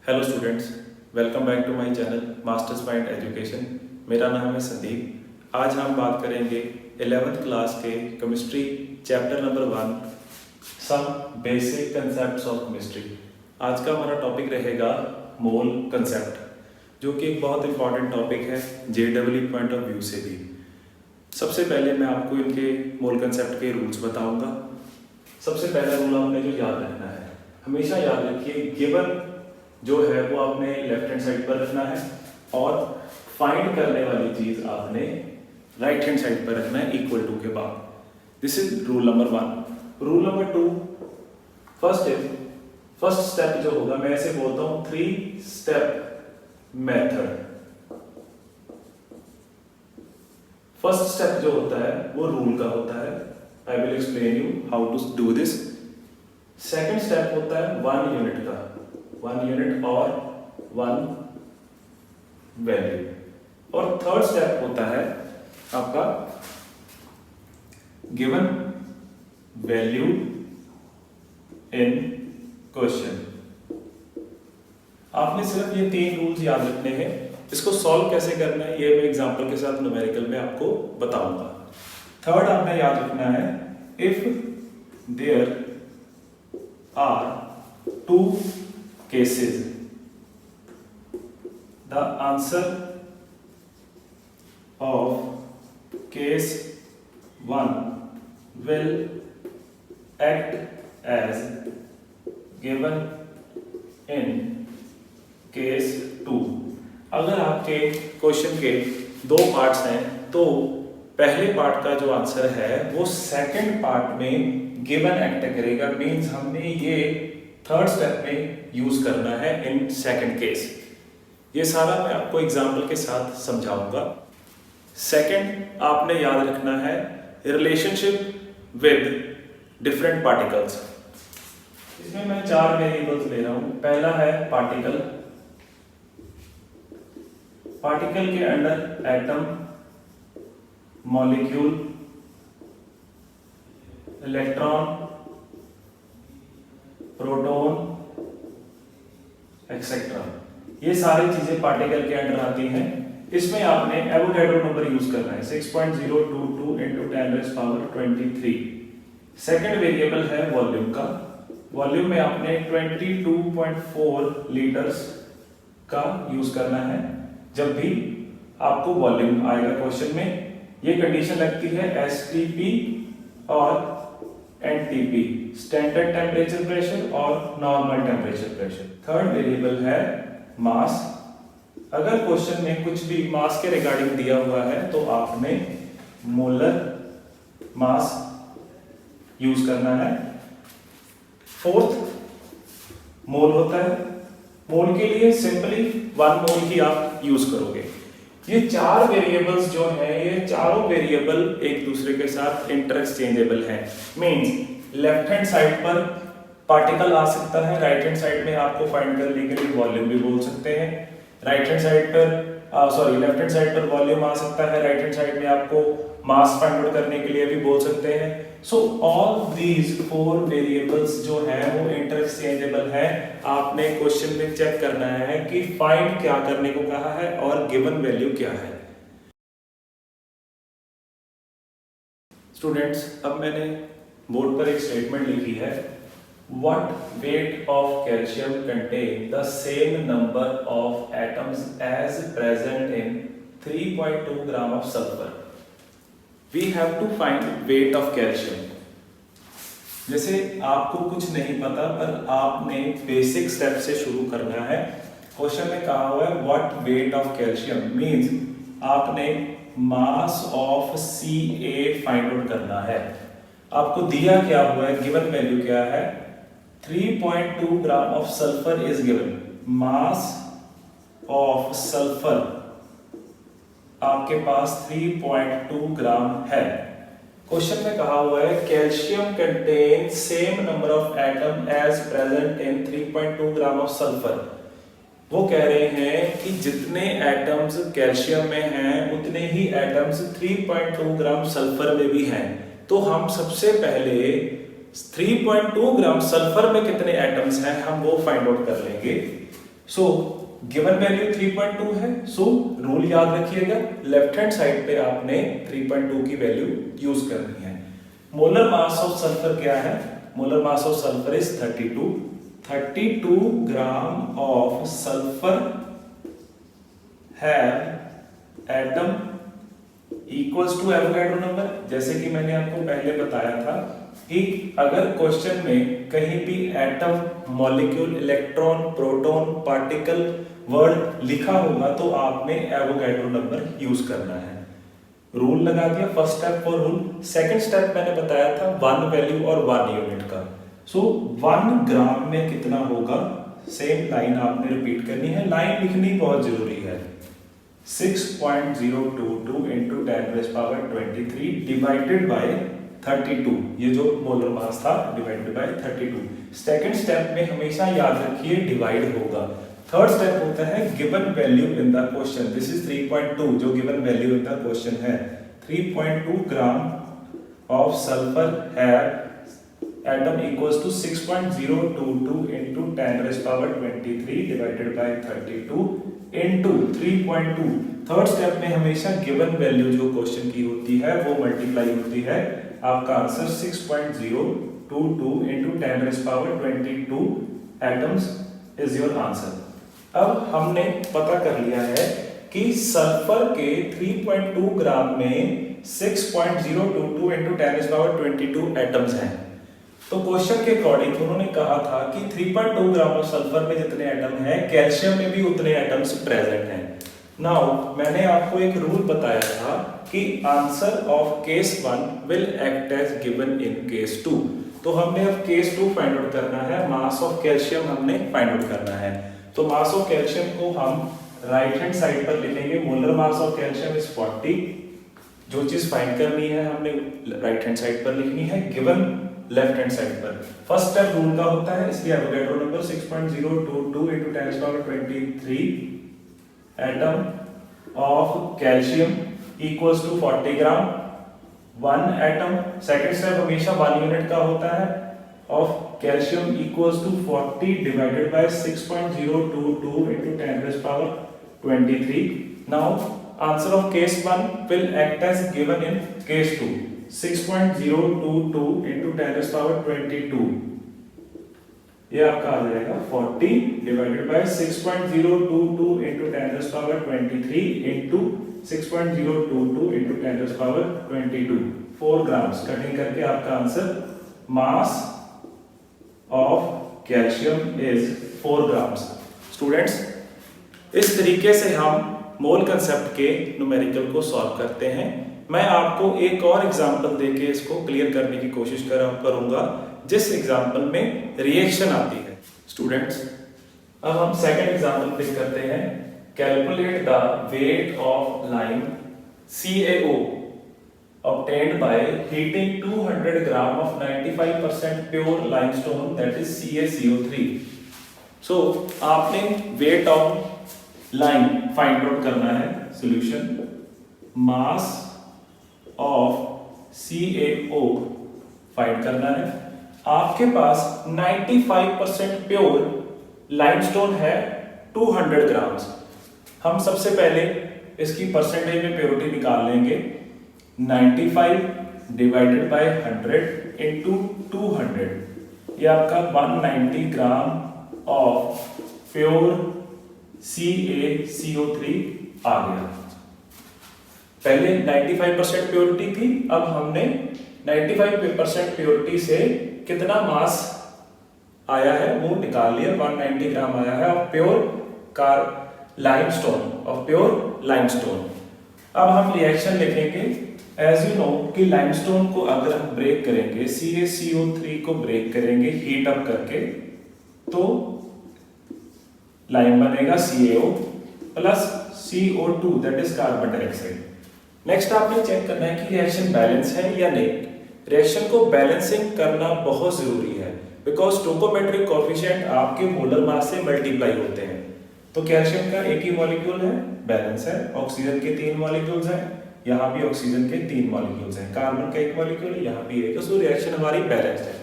Hello students, welcome back to my channel Masters Mind Education. मेरा नाम है संदीप। आज हम बात करेंगे 11th क्लास के chemistry chapter number 1 some basic concepts of chemistry. आज का हमारा टॉपिक रहेगा मोल कंसेप्ट, जो कि एक बहुत इंपॉर्टेंट टॉपिक है जेडब्ल्यू पॉइंट ऑफ व्यू से भी। सबसे पहले मैं आपको इनके मोल कंसेप्ट के रूल्स बताऊंगा। सबसे पहला रूल आपने जो याद रखना है, हमेशा याद रखिए गिवन जो है वो आपने लेफ्ट हैंड साइड पर रखना है और फाइंड करने वाली चीज आपने राइट हैंड साइड पर रखना है इक्वल टू के बाद। This is rule number 1। Rule number 2, first step जो होगा, मैं ऐसे बोलता हूं 3 स्टेप मेथड। फर्स्ट स्टेप जो होता है वो रूल का होता है। I will explain you how to do this. Second step होता है 1 यूनिट का, 1 यूनिट और 1 वैल्यू। और थर्ड स्टेप होता है आपका गिवन वैल्यू इन क्वेश्चन। आपने सिर्फ ये 3 रूल्स याद रखने हैं। इसको सॉल्व कैसे करना है ये मैं एग्जांपल के साथ न्यूमेरिकल में आपको बताऊंगा। थर्ड आपने याद रखना है, if there are 2 cases, the answer of case 1 will act as given in case 2। अगर आपके क्वेश्चन के 2 पार्ट्स हैं तो पहले पार्ट का जो आंसर है वो सेकंड पार्ट में गिवन एक्ट करेगा। मींस हमने ये थर्ड स्टेप में यूज करना है इन सेकंड केस। ये सारा मैं आपको एग्जांपल के साथ समझाऊंगा। सेकंड आपने याद रखना है रिलेशनशिप विद डिफरेंट पार्टिकल्स। इसमें मैं 4 वेरिएबल्स ले रहा हूं। पहला है पार्टिकल। पार्टिकल के under atom, molecule, electron, proton, etcetera, ये सारी चीजें पार्टिकल के अंडर आती हैं। इसमें आपने एवोगैड्रो नंबर यूज करना है 6.022 × 10⁻23। सेकंड वेरिएबल है वॉल्यूम का। वॉल्यूम में आपने 22.4 लीटर्स का यूज करना है जब भी आपको वॉल्यूम आएगा क्वेश्चन में। ये कंडीशन लगती है एसटीपी और एनटीपी, स्टैंडर्ड टेम्परेचर प्रेशर और normal temperature pressure. Third variable है मास। अगर क्वेश्चन में कुछ भी मास के रिगार्डिंग दिया हुआ है तो आपने मोलर मास यूज करना है। फोर्थ मोल होता है। मोल के लिए सिंपली 1 मोल की आप यूज करोगे। ये 4 वेरिएबल्स जो हैं, ये चारों वेरिएबल एक दूसरे के साथ इंटरचेंजेबल हैं। मींस लेफ्ट हैंड साइड पर पार्टिकल आ सकता है, राइट हैंड साइड में आपको फाइंड करने के लिए वॉल्यूम भी बोल सकते हैं। राइट हैंड साइड पर लेफ्ट हैंड साइड पर वॉल्यूम आ सकता है, राइट हैंड साइड में आपको मास फाइंड आउट करने के लिए भी बोल सकते हैं। सो ऑल दीज 4 वेरिएबल्स जो हैं वो इंटरचेंजेबल है। आपने क्वेश्चन में चेक करना है कि फाइंड क्या करने को कहा है और गिवन वैल्यू क्या है। स्टूडेंट्स, अब मैंने बोर्ड पर एक स्टेटमेंट लिखी है, what weight of calcium contain the same number of atoms as present in 3.2 gram of sulphur. We have to find weight of calcium। जैसे आपको कुछ नहीं पता पर आपने बेसिक स्टेप से शुरू करना है। क्वेश्चन में कहा हुआ है what weight of calcium, means आपने mass of Ca find out करना है। आपको दिया क्या हुआ है, गिवन वैल्यू क्या है, 3.2 gram of sulphur is given. Mass of sulphur आपके पास 3.2 ग्राम है। क्वेश्चन में कहा हुआ है calcium contain same number of atom as present in 3.2 gram of sulphur. वो कह रहे हैं कि जितने एटम्स कैल्शियम में हैं उतने ही एटम्स 3.2 ग्राम सल्फर में भी हैं। तो हम सबसे पहले 3.2 ग्राम सल्फर में कितने एटम्स हैं हम वो फाइंड आउट कर लेंगे। सो गिवन वैल्यू 3.2 है, सो रूल याद रखिएगा, लेफ्ट हैंड साइड पे आपने 3.2 की वैल्यू यूज करनी है। मोलर मास ऑफ सल्फर क्या है? Molar mass of sulphur is 32 gram of sulphur have atom equals to Avogadro number. जैसे कि मैंने आपको पहले बताया था कि अगर क्वेश्चन में कहीं भी atom, molecule, electron, proton, particle word लिखा होगा तो आपने एवोगैड्रो नंबर यूज करना है। रूल लगा दिया, first step for rule. Second step मैंने बताया था 1 वैल्यू और 1 यूनिट का। सो 1 ग्राम में कितना होगा, सेम लाइन आपने रिपीट करनी है। लाइन लिखनी बहुत जरूरी है। 6.022 into 10 raised power 23 divided by 32, ये जो मोलर मास था डिवाइडेड बाय 32। सेकंड स्टेप में हमेशा याद रखिए डिवाइड होगा। थर्ड स्टेप होता है given value in the question. This is 3.2 जो given value in the question है। 3.2 gram of sulphur have atom equals to 6.022 into 10 raised power 23 divided by 32 into 3.2। Third step में हमेशा गिवन वैल्यू जो question की होती है वो मल्टीप्लाई होती है। आपका answer 6.022 into 10 raised power 22 atoms is your answer. अब हमने पता कर लिया है कि सल्फर के 3.2 ग्राम में 6.022 into 10 raised power 22 एटम्स हैं। तो क्वेश्चन के अकॉर्डिंग उन्होंने कहा था कि 3.2 ग्राम ऑफ सल्फर में जितने एटम हैं, कैल्शियम में भी उतने एटम्स प्रेजेंट हैं। नाउ मैंने आपको एक रूल बताया था कि answer of case 1 will act as given in case 2। तो हमने अब केस 2 फाइंड आउट करना है, मास ऑफ कैल्शियम हमने फाइंड आउट करना है। तो मास ऑफ कैल्शियम को हम राइट हैंड साइड पर लिखेंगे। Molar mass of calcium is 40। जो चीज फाइंड करनी है हमने राइट हैंड साइड पर लिखनी है, गिवन लेफ्ट हैंड साइड पर। फर्स्ट स्टेप रूल का होता है, इसलिए Avogadro number 6.022 into 10 raised power 23 atom of calcium equals to 40 gram 1 atom. Second step हमेशा 1 यूनिट का होता है of calcium equals to 40 divided by 6.022 into 10 raised power 23। Now answer of case 1 will act as given in case 2। 6.022 into 10 raised power 22, ये आपका आ जाएगा 40 divided by 6.022 into 10 raised power 23 into 6.022 into 10 raised power 22, 4 grams. Cutting करके आपका answer mass of calcium is 4 grams. Students, इस तरीके से हम मोल concept के न्यूमेरिकल को सॉल्व करते हैं। मैं आपको एक और एग्जांपल देके इसको क्लियर करने की कोशिश करूंगा, जिस एग्जांपल में रिएक्शन आती है। स्टूडेंट्स, अब हम सेकंड एग्जांपल पिक करते हैं। Calculate the weight of lime CaO obtained by heating 200 gram of 95% pure limestone, that is CaCO3। सो आपने weight of lime find out करना है। Solution, mass of CaO find करना है। आपके पास 95% प्योर लाइमस्टोन है 200 grams. हम सबसे पहले इसकी परसेंटेज में प्योरिटी निकाल लेंगे। 95 डिवाइडेड बाय 100 इंटू 200, ये आपका 190 ग्राम ऑफ प्योर CaCO3 आ गया। पहले 95% प्योरिटी थी, अब हमने 95% प्योरिटी से कितना मास आया है वो निकाल लिया। 190 ग्राम आया है ऑफ प्योर लाइमस्टोन। अब हम रिएक्शन लिखेंगे। एज यू नो कि लाइमस्टोन को अगर हम ब्रेक करेंगे, CaCO3 को ब्रेक करेंगे हीट अप करके, तो लाइम बनेगा CaO plus CO2 that is carbon dioxide. Next आपने चेक करना है कि रिएक्शन बैलेंस है या नहीं। रिएक्शन को बैलेंसिंग करना बहुत जरूरी है, बिकॉज स्टोइकोमेट्रिक कोएफिशिएंट आपके मोलर मास से मल्टीप्लाई होते हैं। तो कैल्शियम का एक ही मॉलिक्यूल है, बैलेंस है। ऑक्सीजन के 3 मॉलिक्यूल्स हैं, यहाँ भी ऑक्सीजन के 3 मॉलिक्यूल्स हैं। कार्बन का एक मॉलिक्यूल है, यहाँ भी एक। तो रिएक्शन हमारी बैलेंस्ड है।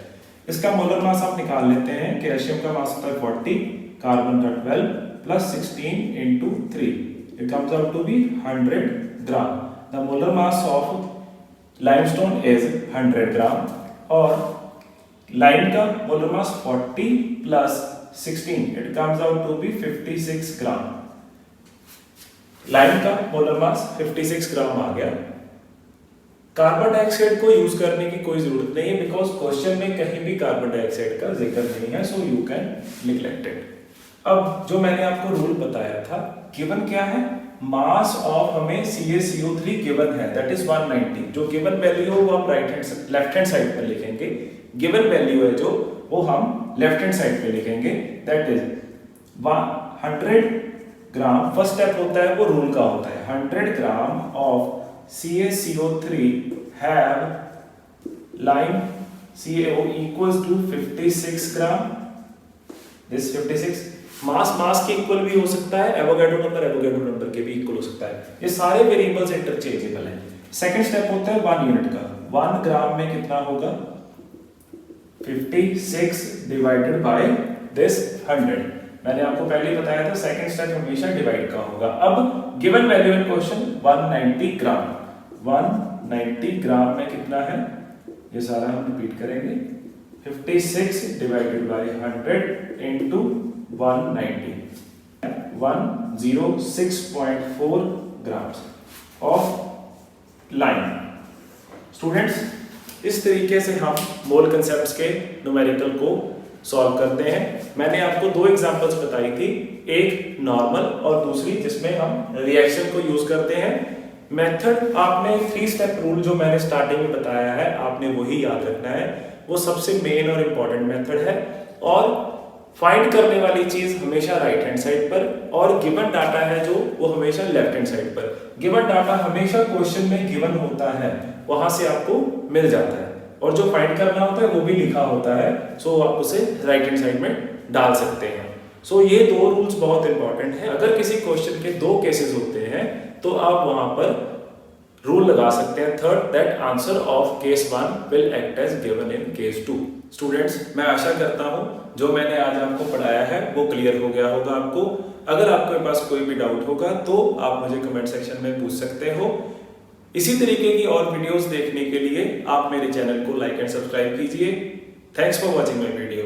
इसका मोलर मास आप निकाल लेते हैं। कैल्शियम का मास होता है 40, कार्बन का 12 plus 16 into 3. It comes out to be 100 gram. The molar mass of limestone is 100 gram और lime का molar mass 40 plus 16. It comes out to be 56 gram. Lime का molar mass 56 gram आ गया. Carbon dioxide को use करने की कोई जरूरत नहीं है बिकॉज क्वेश्चन में कहीं भी कार्बन डाइऑक्साइड का जिक्र नहीं है, so you can neglect it. अब जो मैंने आपको रूल बताया था, गिवन क्या है, मास ऑफ हमें CaCO3 गिवन है, दैट इज 190. जो गिवन वैल्यू है वो हम लेफ्ट हैंड साइड पर लिखेंगे. गिवन वैल्यू है जो वो हम लेफ्ट हैंड साइड पे लिखेंगे, that is 100 gram. First step होता है वो रूल का होता है, 100 gram of CaCO3 have lime CaO equals to 56 gram. This 56 मास के इक्वल भी हो सकता है, एवोगाड्रो नंबर के भी इक्वल हो सकता है. ये सारे वेरिएबल्स इंटरचेंजेबल हैं. सेकंड स्टेप होता है 1 यूनिट का. 1 ग्राम में कितना होगा, 56 डिवाइडेड बाय दिस 100. मैंने आपको पहले ही बताया था सेकंड स्टेप हमेशा डिवाइड का होगा. अब गिवन वैल्यू इन क्वेश्चन 190 ग्राम. 190 ग्राम में कितना है, ये सारा हम रिपीट करेंगे. 56 divided by 100 into 190, 106.4 grams of lime. Students, इस तरीके से हम मोल कंसेप्ट्स के न्यूमेरिकल को सॉल्व करते हैं. मैंने आपको दो एग्जांपल्स बताई थी, एक नॉर्मल और दूसरी जिसमें हम रिएक्शन को यूज करते हैं. मेथड आपने 3 स्टेप रूल जो मैंने स्टार्टिंग में बताया है आपने वही याद रखना है. वो सबसे मेन और इम्पॉर्टेंट मेथड है और फाइंड करने वाली चीज हमेशा राइट हैंड साइड पर और गिवन डाटा है जो वो हमेशा लेफ्ट हैंड साइड पर. गिवन डाटा हमेशा क्वेश्चन में गिवन होता है, वहां से आपको मिल जाता है और जो फाइंड करना होता है वो भी लिखा होता है, सो आप उसे राइट हैंड साइड में डाल सकते हैं. सो ये दो रूल्स बहुत इंपॉर्टेंट हैं. अगर किसी क्वेश्चन के दो केसेस होते हैं तो आप वहां पर रूल लगा सकते हैं, third that answer of case 1 will act as given in case 2. Students, मैं आशा करता हूं जो मैंने आज आपको पढ़ाया है वो क्लियर हो गया होगा आपको. अगर आपके पास कोई भी डाउट होगा तो आप मुझे कमेंट सेक्शन में पूछ सकते हो. इसी तरीके की और वीडियोस देखने के लिए आप मेरे चैनल को लाइक एंड सब्सक्राइब कीजिए. Thanks for watching my video.